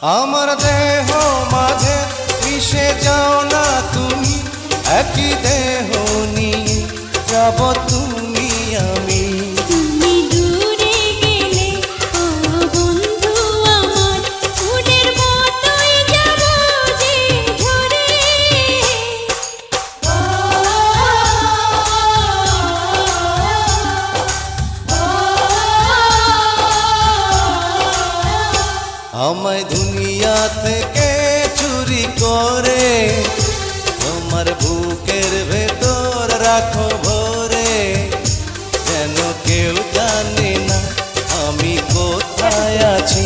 আমার দেহ মাঝে মিশে যাও না তুমি, একই দেহ নিয়ে যাব তুমি আমি। তুমি দূরে গেলে ও বন্ধু আমার, ফুলের মতোই যাব যে ঝরে। আমায় দুনিয়া থেকে চুরি করে তোমার বুকের ভেতর রাখো ভরে, যেন কেউ জানে না আমি কোথায় আছি।